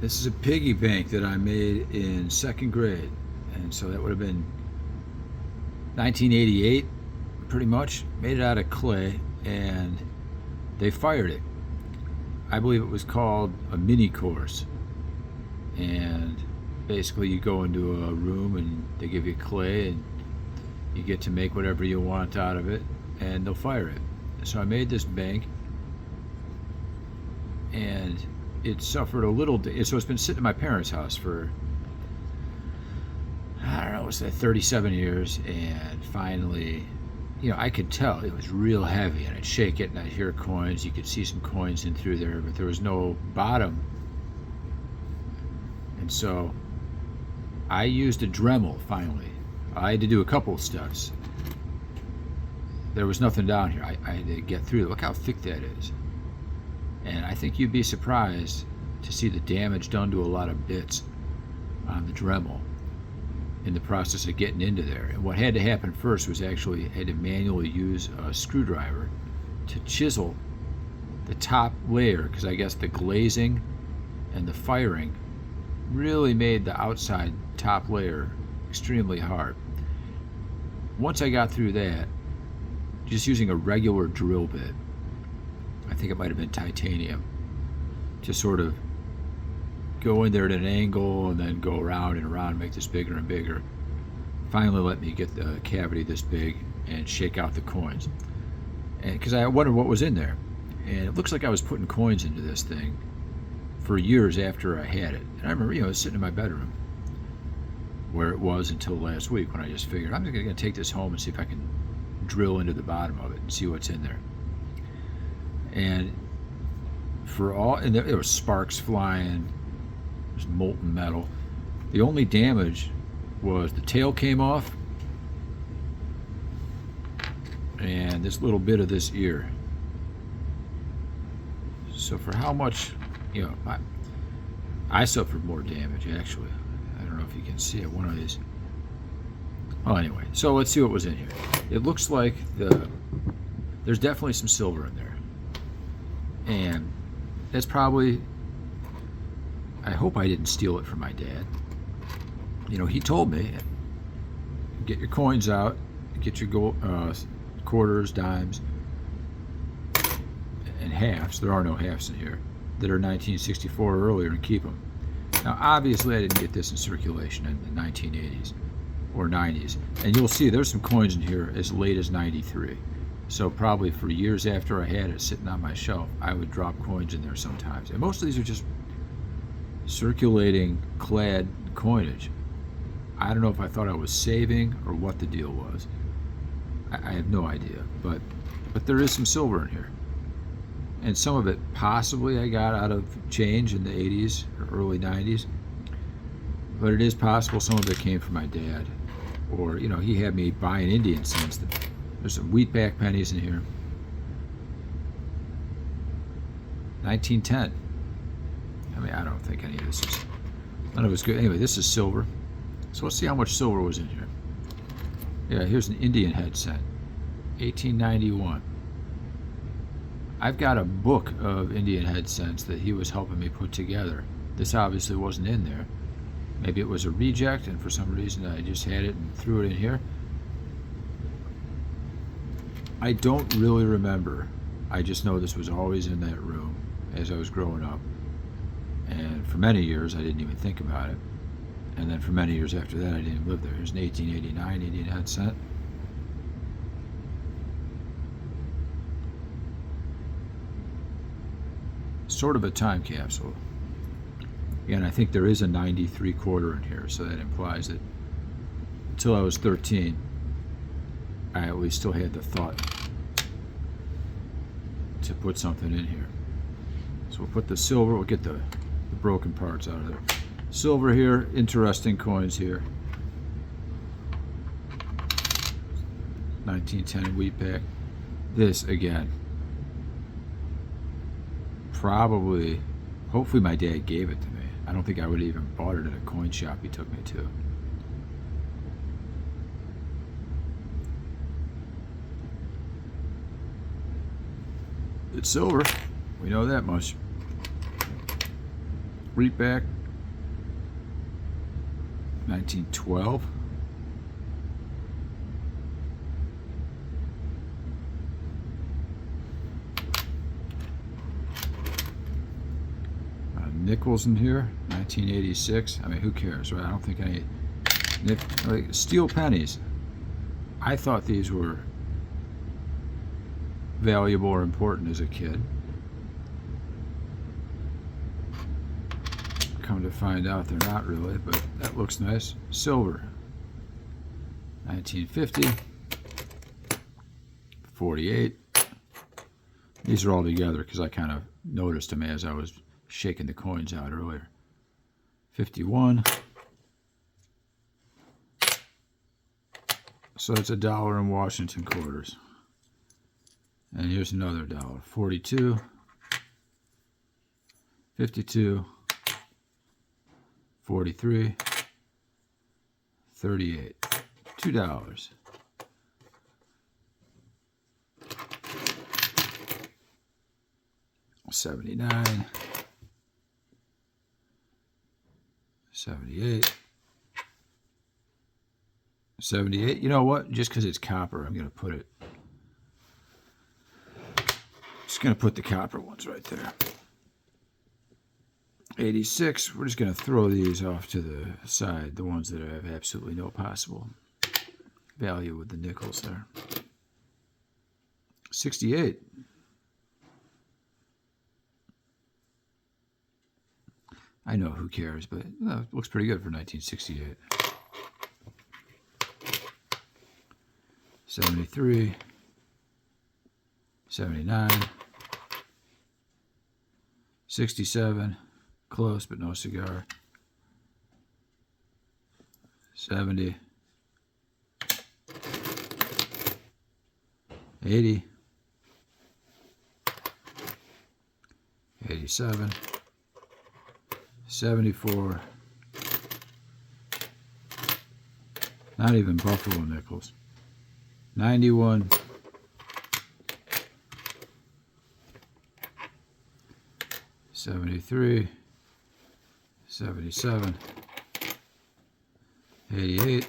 This is a piggy bank that I made in second grade. And so that would have been 1988, pretty much. Made it out of clay, and they fired it. I believe it was called a mini course. And basically you go into a room and they give you clay and you get to make whatever you want out of it, and they'll fire it. So I made this bank, and it suffered a little. So it's been sitting in my parents' house for, I don't know, what's that, 37 years, and finally, I could tell it was real heavy, and I'd shake it and I'd hear coins. You could see some coins in through there, but there was no bottom. And so I used a dremel finally. I had to do a couple of steps. There was nothing down here. I had to get through. Look how thick that is. And I think you'd be surprised to see the damage done to a lot of bits on the Dremel in the process of getting into there. And what had to happen first was actually had to manually use a screwdriver to chisel the top layer, because I guess the glazing and the firing really made the outside top layer extremely hard. Once I got through that, just using a regular drill bit, I think it might have been titanium, to sort of go in there at an angle and then go around and around, make this bigger and bigger, finally let me get the cavity this big and shake out the coins. And because I wondered what was in there, and it looks like I was putting coins into this thing for years after I had it. And I remember, it was sitting in my bedroom, where it was until last week, when I just figured I'm going to take this home and see if I can drill into the bottom of it and see what's in there. And there was sparks flying, there's molten metal. The only damage was the tail came off, and this little bit of this ear. So for how much, I suffered more damage actually. I don't know if you can see it, one of these. Well, anyway, so let's see what was in here. It looks like there's definitely some silver in there. And that's probably, I hope I didn't steal it from my dad. He told me, get your coins out, get your gold, quarters, dimes, and halves. There are no halves in here that are 1964 or earlier, and keep them. Now, obviously, I didn't get this in circulation in the 1980s or 90s. And you'll see there's some coins in here as late as 93. So probably for years after I had it sitting on my shelf, I would drop coins in there sometimes. And most of these are just circulating clad coinage. I don't know if I thought I was saving or what the deal was. I have no idea. But there is some silver in here. And some of it possibly I got out of change in the 80s or early 90s. But it is possible some of it came from my dad. Or, he had me buying Indian cents. There's some wheatback pennies in here. 1910. I don't think any of this is, none of it's good. Anyway, this is silver. So let's see how much silver was in here. Yeah, here's an Indian head cent. 1891. I've got a book of Indian head cents that he was helping me put together. This obviously wasn't in there. Maybe it was a reject, and for some reason I just had it and threw it in here. I don't really remember. I just know this was always in that room as I was growing up. And for many years I didn't even think about it. And then for many years after that I didn't live there. Here's an 1889 Indian head cent. Sort of a time capsule. Again, I think there is a 93 quarter in here, so that implies that until I was 13, I at least still had the thought to put something in here. So we'll put the silver, we'll get the broken parts out of there. Silver here, interesting coins here. 1910 wheatback. This again, probably, hopefully my dad gave it to me. I don't think I would have even bought it at a coin shop he took me to. It's silver, we know that much. Wheatback, 1912. Nickels in here, 1986. I mean, who cares, right? I don't think any like steel pennies. I thought these were valuable or important as a kid. Come to find out, they're not really, but that looks nice. Silver, 1950, 48. These are all together because I kind of noticed them as I was shaking the coins out earlier. 51. So it's $1 in Washington quarters. And here's another dollar. 42. 52. 43. 38. $2. $79. 78. 78. You know what? Just because it's copper, I'm going to put it. Just going to put the copper ones right there. 86. We're just going to throw these off to the side, the ones that have absolutely no possible value with the nickels there. 68. I know, who cares, but it looks pretty good for 1968. 73. 79. 67. Close, but no cigar. 70. 80. 87. 74. Not even buffalo nickels. 91. 73. 77. 88.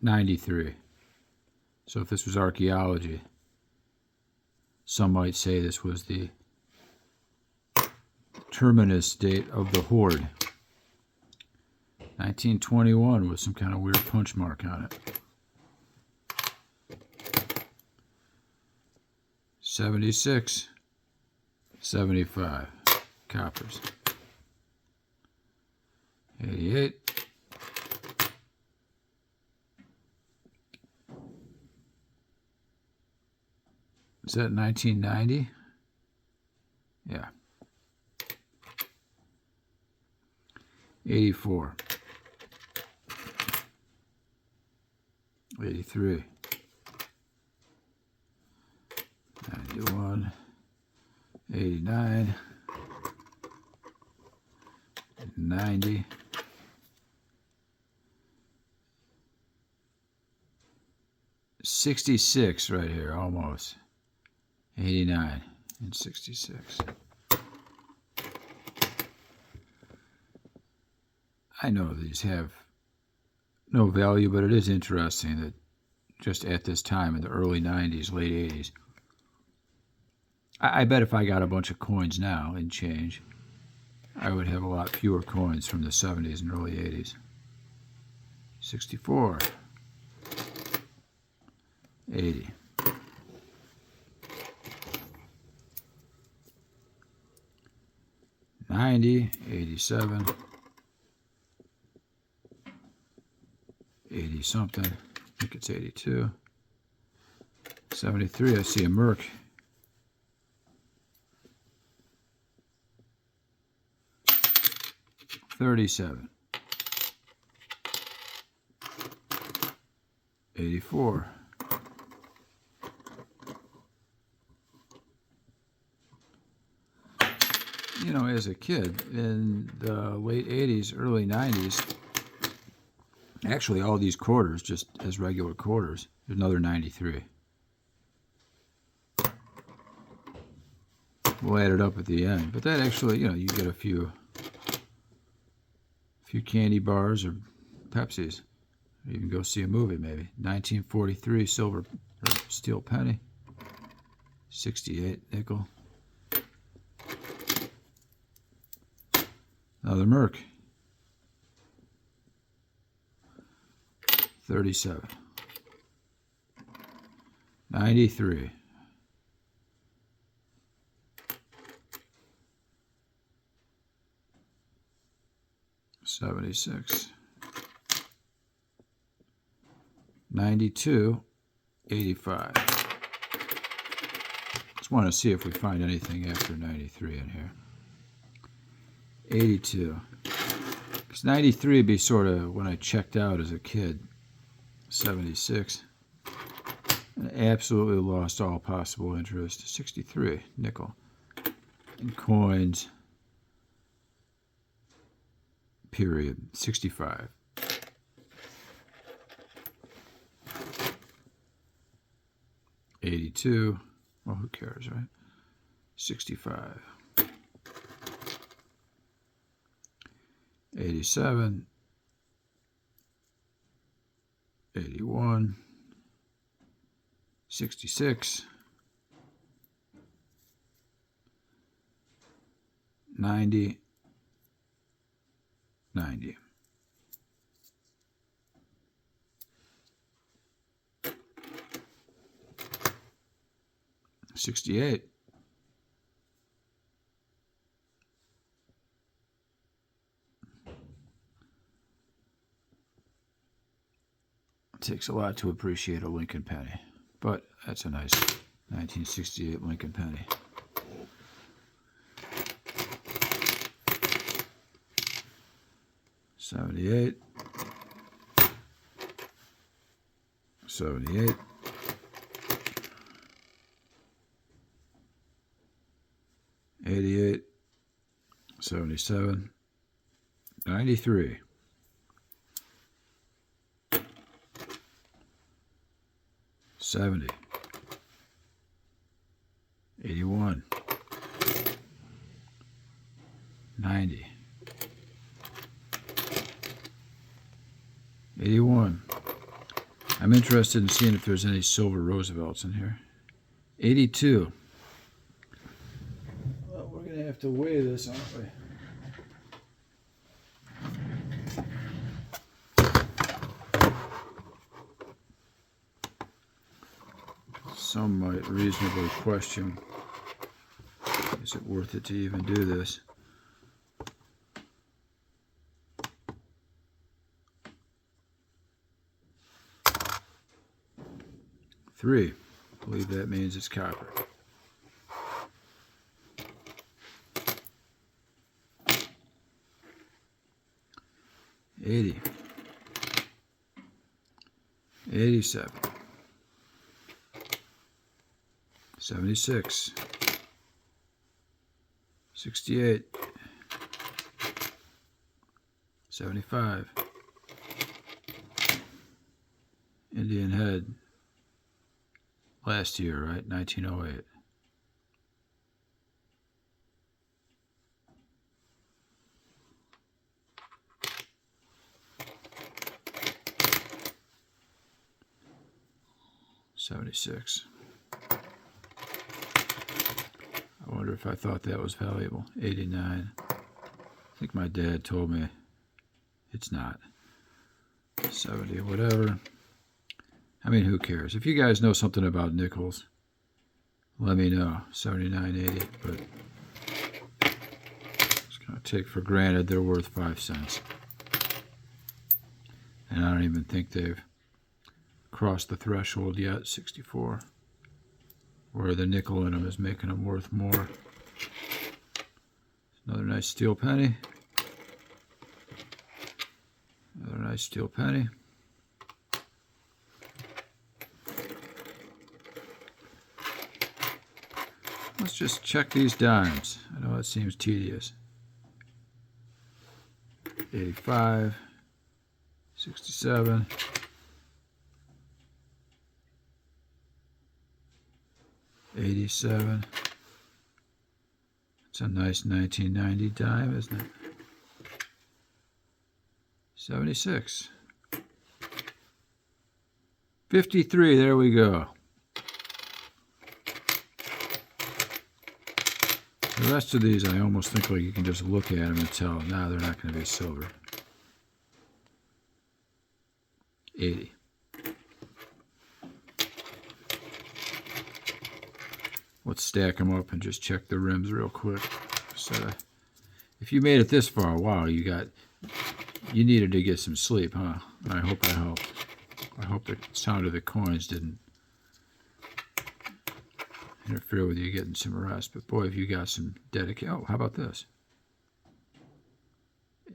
93. So if this was archaeology, some might say this was the terminus date of the hoard. 1921 with some kind of weird punch mark on it. 76. 75. Coppers. 88. Is that 1990? Yeah. 84. 83. 91. 89. 90. 66 right here, almost. 89 and 66. I know these have no value, but it is interesting that just at this time in the early 90s, late 80s, I bet if I got a bunch of coins now and change, I would have a lot fewer coins from the 70s and early 80s. 64. 80. 90. 87. 80 something. I think it's 82. 73. I see a Merc. 37. 84. 'As a kid in the late 80s, early 90s, actually all these quarters, just as regular quarters, there's another 93. We'll We'll add it up at the end. But that actually, you know, you get a few candy bars or Pepsis. You can go see a movie maybe. 1943 silver or steel penny. 68 nickel. Another Merc. 37. 93. 76. 92. 85. Just want to see if we find anything after 93 in here. 82. Because 93 would be sort of when I checked out as a kid. 76. And absolutely lost all possible interest. 63. Nickel. And coins. Period. 65. 82. Well, who cares, right? 65. 87. 81. 66. 90. 90. 68. 'It takes a lot to appreciate a Lincoln penny, but that's a nice 1968 Lincoln penny. 78. 78. 88. 77. 93. 70. 81. 90. 81. I'm interested in seeing if there's any silver Roosevelts in here. 82. Well, we're going to have to weigh this, aren't we? Some might reasonably question, is it worth it to even do this? Three. I believe that means it's copper. $80. 87. 76. 68. 75. Indian head. Last year, right? 1908. $76. I wonder if I thought that was valuable. 89. I think my dad told me it's not. 70, whatever. I mean, who cares? If you guys know something about nickels, let me know. 79.80, but just gonna take for granted they're worth 5 cents. And I don't even think they've crossed the threshold yet. 64. Where the nickel in them is making them worth more. Another nice steel penny. Another nice steel penny. Let's just check these dimes. I know it seems tedious. 85. 67. 87. It's a nice 1990 dime, isn't it? 76. 53, there we go. The rest of these, I almost think like you can just look at them and tell, nah, they're not going to be silver. 80. Let's stack them up and just check the rims real quick. So, if you made it this far, wow, you needed to get some sleep, huh? I hope I helped. I hope the sound of the coins didn't interfere with you getting some rest. But boy, if you got some dedication. Oh, how about this?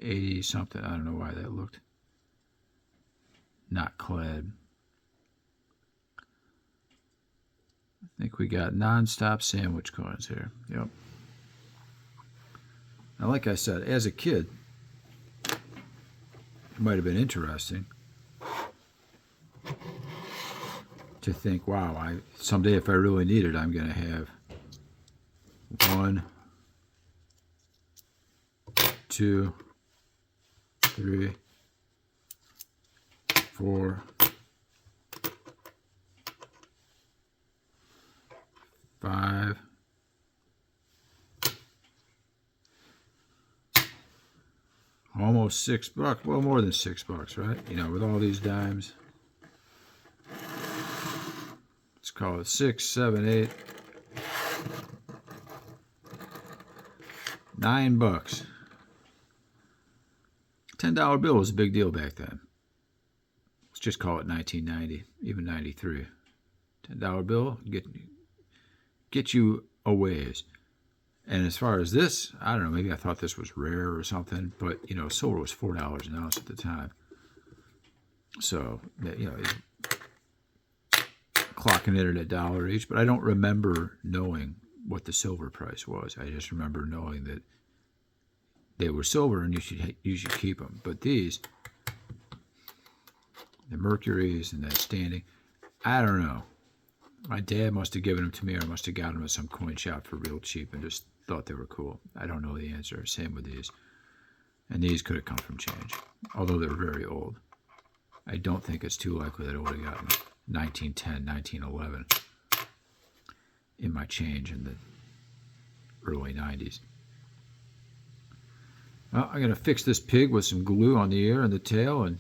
80 something. I don't know why that looked not clad. I think we got non-stop sandwich coins here. Yep. Now, like I said, as a kid, it might have been interesting to think, wow, someday if I really need it, I'm going to have 1, 2, 3, 4, 5, almost $6. Well, more than $6, right? You know, with all these dimes. Let's call it 6, 7, 8, $9. $10 bill was a big deal back then. Let's just call it 1990, even 93. $10 bill get you a ways. And as far as this, I don't know, maybe I thought this was rare or something, but you know, silver was $4 an ounce at the time. So, you know, clocking it at $1 each, but I don't remember knowing what the silver price was. I just remember knowing that they were silver and you should keep them. But these, the mercuries and that standing, I don't know. My dad must have given them to me, or I must have got them at some coin shop for real cheap and just thought they were cool. I don't know the answer. Same with these. And these could have come from change, although they're very old. I don't think it's too likely that I would have gotten 1910, 1911 in my change in the early 90s. Well, I'm going to fix this pig with some glue on the ear and the tail and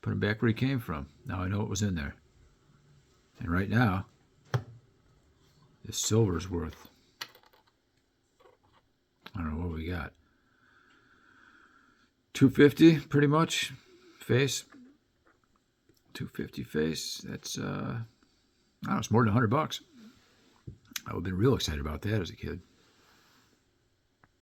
put him back where he came from. Now I know what was in there. And right now, this silver's worth, I don't know what we got, $250 pretty much, face. $250 face. That's I don't know, it's more than $100. I would have been real excited about that as a kid.